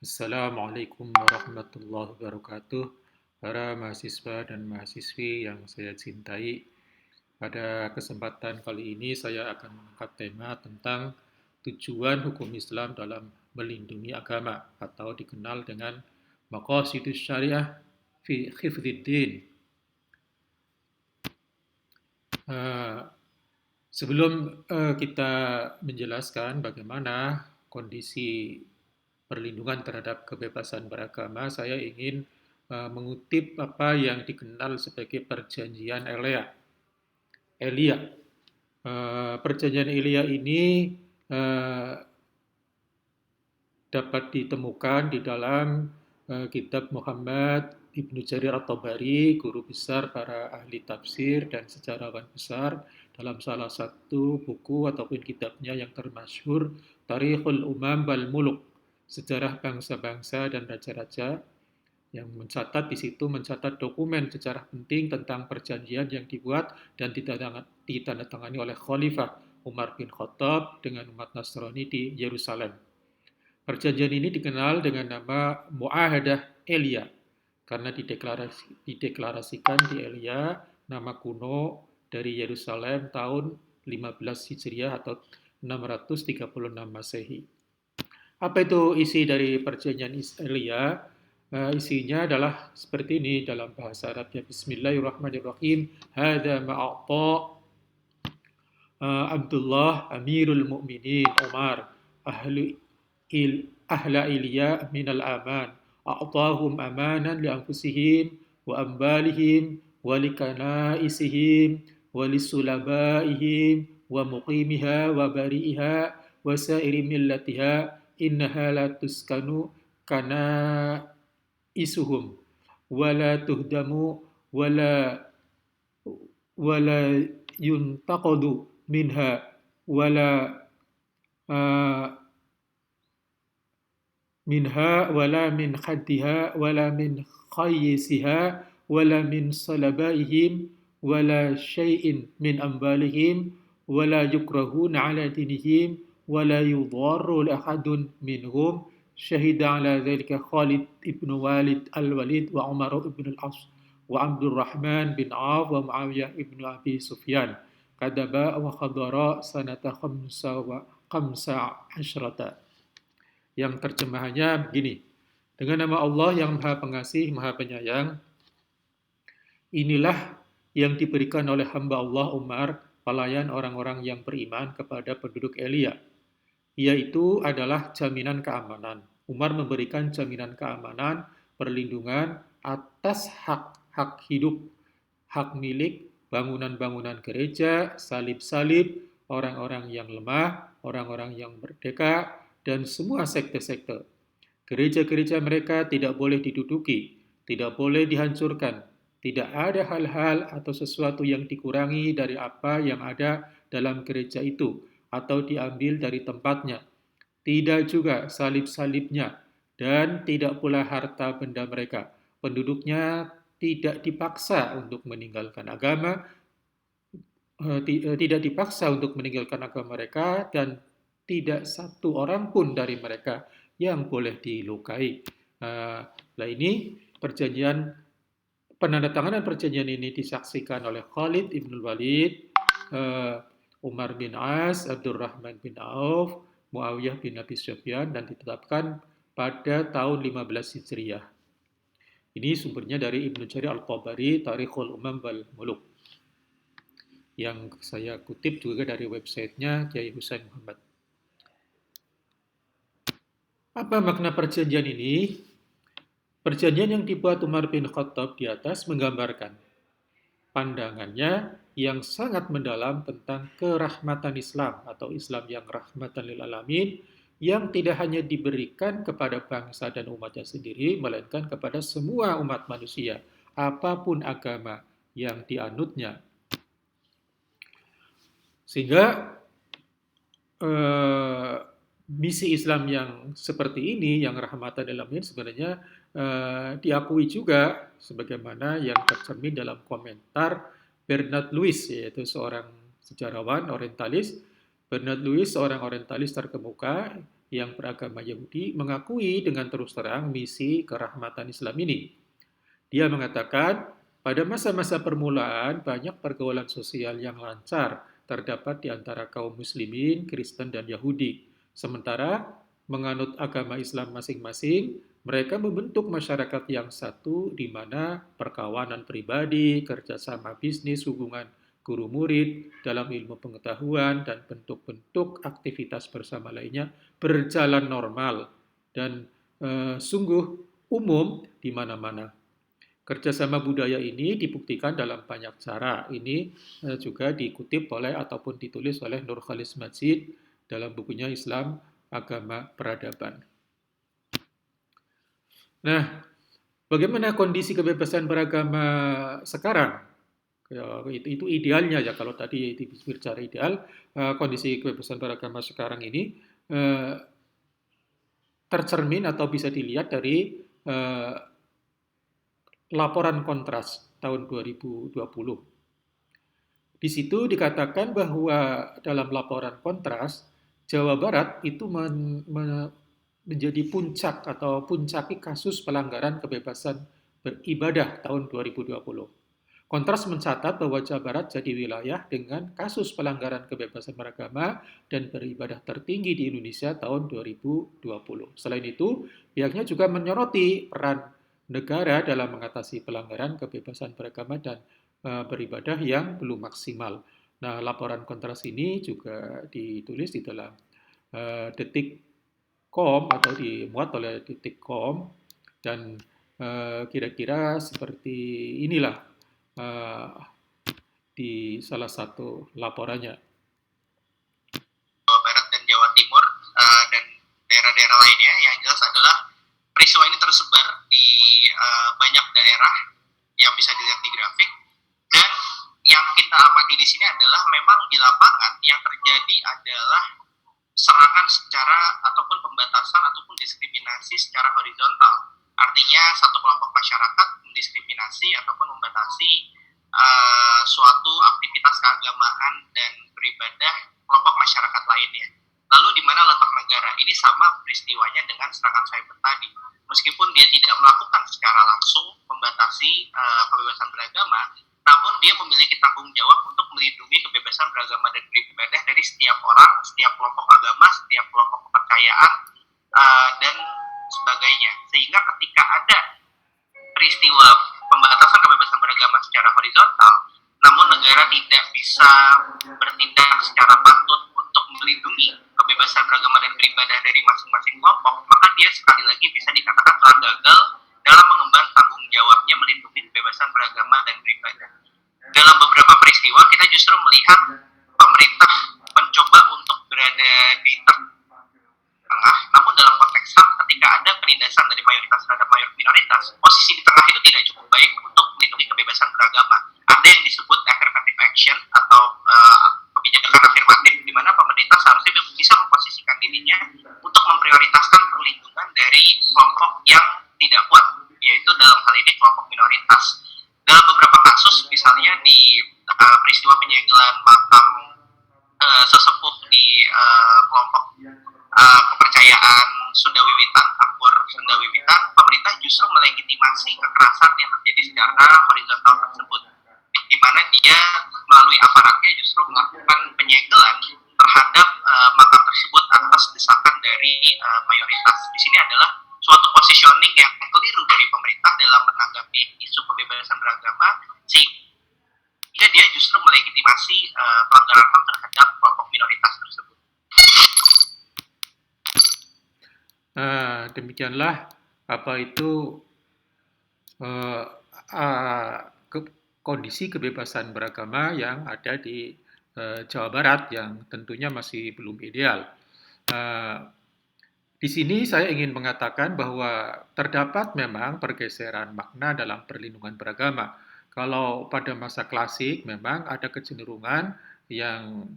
Assalamualaikum warahmatullahi wabarakatuh. Para mahasiswa dan mahasiswi yang saya cintai, pada kesempatan kali ini saya akan mengangkat tema tentang tujuan hukum Islam dalam melindungi agama atau dikenal dengan maqasidus syariah fi hifdziddin. Eh, Sebelum kita menjelaskan bagaimana kondisi perlindungan terhadap kebebasan beragama, saya ingin mengutip apa yang dikenal sebagai Perjanjian Elia. Elia. Perjanjian Elia ini uh, dapat ditemukan di dalam kitab Muhammad Ibnu Jarir At-Tabari, guru besar para ahli tafsir dan sejarawan besar, dalam salah satu buku ataupun kitabnya yang termasyhur, Tarikhul Umam wal Muluk, sejarah bangsa-bangsa dan raja-raja, yang mencatat dokumen sejarah penting tentang perjanjian yang dibuat dan ditandatangani oleh Khalifah Umar bin Khattab dengan umat Nasrani di Yerusalem. Perjanjian ini dikenal dengan nama Mu'ahadah Elia karena dideklarasikan di Elia, nama kuno dari Yerusalem tahun 15 Hijriah atau 636 Masehi. Apa itu isi dari perjanjian Elia? Isinya adalah seperti ini dalam bahasa Arabnya. Bismillahirrahmanirrahim. Hada ma'ata Abdullah Amirul Mukminin Umar ahla Ilya minal aman a'tahum amanan li anfusihim wa ambalihim wa likanaisihim wa lisulabaihim wa muqimiha wa bari'iha wa sairi millatiha innaha la tuskanu kana isuhum wa la tuhdamu wa la yuntaqadu minha wala uh, minha wala min khaddiha wala min khayyisiha wala min salabaihim wala syai'in min ambalihim wala yukrahuna ala dinihim wala yudarru ahadun minhum syahida ala dhalika Khalid ibn Walid al-Walid wa Umar ibn al-As wa Abdurrahman bin Auf wa Muawiyah ibn Abi Sufyan kadaba wa khadara sanata khamsa asyrata, yang terjemahannya begini. Dengan nama Allah yang Maha Pengasih, Maha Penyayang, inilah yang diberikan oleh hamba Allah Umar, pelayan orang-orang yang beriman kepada penduduk Elia, yaitu adalah jaminan keamanan. Umar memberikan jaminan keamanan, perlindungan atas hak-hak hidup, hak milik, bangunan-bangunan gereja, salib-salib, orang-orang yang lemah, orang-orang yang merdeka, dan semua sekte-sekte. Gereja-gereja mereka tidak boleh diduduki, tidak boleh dihancurkan, tidak ada hal-hal atau sesuatu yang dikurangi dari apa yang ada dalam gereja itu atau diambil dari tempatnya. Tidak juga salib-salibnya dan tidak pula harta benda mereka. Penduduknya tidak dipaksa untuk meninggalkan agama, tidak dipaksa untuk meninggalkan agama mereka, dan tidak satu orang pun dari mereka yang boleh dilukai. Nah ini perjanjian, penandatanganan perjanjian ini disaksikan oleh Khalid ibn Walid, Umar bin As, Abdurrahman bin Auf, Muawiyah bin Abi Sufyan, dan ditetapkan pada tahun 15 Hijriah. Ini sumbernya dari Ibnu Jarir Al-Tabari, Tarikhul Umam wal Muluk, yang saya kutip juga dari websitenya Kiai Husain Muhammad. Apa makna perjanjian ini? Perjanjian yang dibuat Umar bin Khattab di atas menggambarkan pandangannya yang sangat mendalam tentang kerahmatan Islam atau Islam yang rahmatan lil alamin, yang tidak hanya diberikan kepada bangsa dan umatnya sendiri, melainkan kepada semua umat manusia, apapun agama yang dianutnya. Sehingga misi Islam yang seperti ini, yang rahmatan lil alamin, sebenarnya diakui juga sebagaimana yang tercermin dalam komentar Bernard Lewis, yaitu seorang sejarawan orientalis. Bernard Lewis, seorang orientalis terkemuka, yang beragama Yahudi mengakui dengan terus terang misi kerahmatan Islam ini. Dia mengatakan, pada masa-masa permulaan banyak pergaulan sosial yang lancar terdapat di antara kaum muslimin, Kristen, dan Yahudi. Sementara menganut agama Islam masing-masing, mereka membentuk masyarakat yang satu di mana perkawanan pribadi, kerjasama bisnis, hubungan guru murid dalam ilmu pengetahuan, dan bentuk-bentuk aktivitas bersama lainnya berjalan normal dan sungguh umum di mana-mana. Kerjasama budaya ini dibuktikan dalam banyak cara. Ini juga dikutip oleh ataupun ditulis oleh Nur Khalis Majid dalam bukunya Islam Agama Peradaban. Nah, bagaimana kondisi kebebasan beragama sekarang? Ya, itu idealnya ya, kalau tadi bicara ideal, kondisi kebebasan beragama sekarang ini tercermin atau bisa dilihat dari laporan Kontras tahun 2020. Di situ dikatakan bahwa dalam laporan Kontras, Jawa Barat itu menjadi puncak atau puncaki kasus pelanggaran kebebasan beribadah tahun 2020. Kontras mencatat bahwa Jawa Barat jadi wilayah dengan kasus pelanggaran kebebasan beragama dan beribadah tertinggi di Indonesia tahun 2020. Selain itu, pihaknya juga menyoroti peran negara dalam mengatasi pelanggaran kebebasan beragama dan beribadah yang belum maksimal. Nah, laporan Kontras ini juga ditulis di dalam Detik.com atau dimuat oleh Detik.com, dan kira-kira seperti inilah di salah satu laporannya. Jawa Barat dan Jawa Timur dan daerah-daerah lainnya, yang jelas adalah peristiwa ini tersebar di banyak daerah yang bisa dilihat di grafik, dan yang kita amati di sini adalah memang di lapangan yang terjadi adalah serangan secara ataupun pembatasan ataupun diskriminasi secara horizontal. Artinya satu kelompok masyarakat mendiskriminasi ataupun membatasi suatu aktivitas keagamaan dan beribadah kelompok masyarakat lainnya. Lalu di mana letak negara? Ini sama peristiwanya dengan serangan cyber tadi. Meskipun dia tidak melakukan secara langsung membatasi kebebasan beragama, namun dia memiliki tanggung jawab untuk melindungi kebebasan beragama dan beribadah dari setiap orang, setiap kelompok agama, setiap kelompok kepercayaan, dan sebagainya. Sehingga ketika ada peristiwa pembatasan kebebasan beragama secara horizontal, namun negara tidak bisa bertindak secara patut untuk melindungi kebebasan beragama dan beribadah dari masing-masing kelompok, maka dia sekali lagi bisa dikatakan telah gagal dalam mengemban tanggung jawabnya melindungi kebebasan beragama dan beribadah. Dalam beberapa peristiwa kita justru melihat pemerintah mencoba untuk berada di tengah, namun dalam konteks HAM ketika ada penindasan dari mayoritas terhadap minoritas, posisi di tengah itu tidak cukup baik untuk melindungi kebebasan beragama. Ada yang disebut affirmative action atau kebijakan afirmatif, di mana pemerintah seharusnya bisa memposisikan dirinya untuk memprioritaskan perlindungan dari kelompok yang tidak kuat, yaitu dalam hal ini kelompok minoritas. Dalam beberapa kasus, misalnya di peristiwa penyegelan makam sesepuh di kelompok kepercayaan Sunda Wiwitan, Akbar Sunda Wiwitan, pemerintah justru melegitimasi kekerasan yang terjadi secara horizontal tersebut, di mana dia melalui aparatnya justru melakukan penyegelan terhadap makam tersebut atas desakan dari mayoritas. Di sini adalah suatu positioning yang keliru dari pemerintah dalam menanggapi isu kebebasan beragama, sehingga dia justru melegitimasi pelanggaran HAM terhadap kelompok minoritas tersebut. Demikianlah apa itu kondisi kebebasan beragama yang ada di Jawa Barat, yang tentunya masih belum ideal. Di sini saya ingin mengatakan bahwa terdapat memang pergeseran makna dalam perlindungan beragama. Kalau pada masa klasik memang ada kecenderungan yang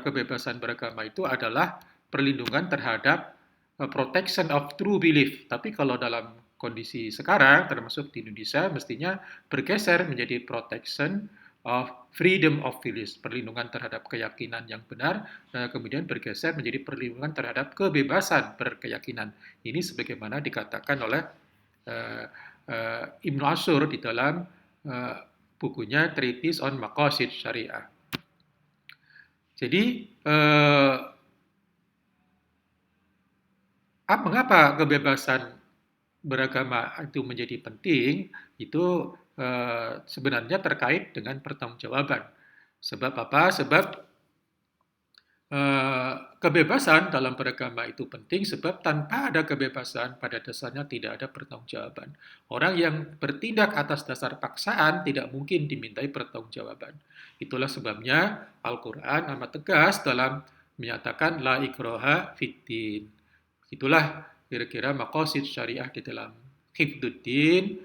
kebebasan beragama itu adalah perlindungan terhadap protection of true belief. Tapi kalau dalam kondisi sekarang, termasuk di Indonesia, mestinya bergeser menjadi protection of freedom of belief, perlindungan terhadap keyakinan yang benar, kemudian bergeser menjadi perlindungan terhadap kebebasan berkeyakinan. Ini sebagaimana dikatakan oleh Ibnu Ashur di dalam bukunya Treatise on Maqasid Syariah. Jadi, mengapa kebebasan beragama itu menjadi penting? Itu sebenarnya terkait dengan pertanggungjawaban. Sebab apa? Sebab kebebasan dalam beragama itu penting, sebab tanpa ada kebebasan pada dasarnya tidak ada pertanggungjawaban. Orang yang bertindak atas dasar paksaan tidak mungkin dimintai pertanggungjawaban. Itulah sebabnya Al-Quran amat tegas dalam menyatakan la ikraha fiddin. Itulah kira-kira maqasid syariah di dalam hifduddin,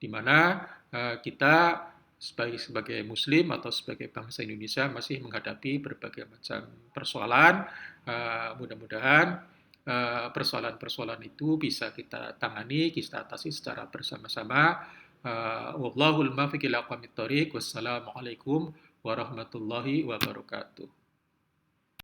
di mana kita sebagai Muslim atau sebagai bangsa Indonesia masih menghadapi berbagai macam persoalan. Mudah-mudahan persoalan-persoalan itu bisa kita tangani, kita atasi secara bersama-sama. Wallahul muwaffiq ila aqwamit thoriq. Wassalamualaikum warahmatullahi wabarakatuh.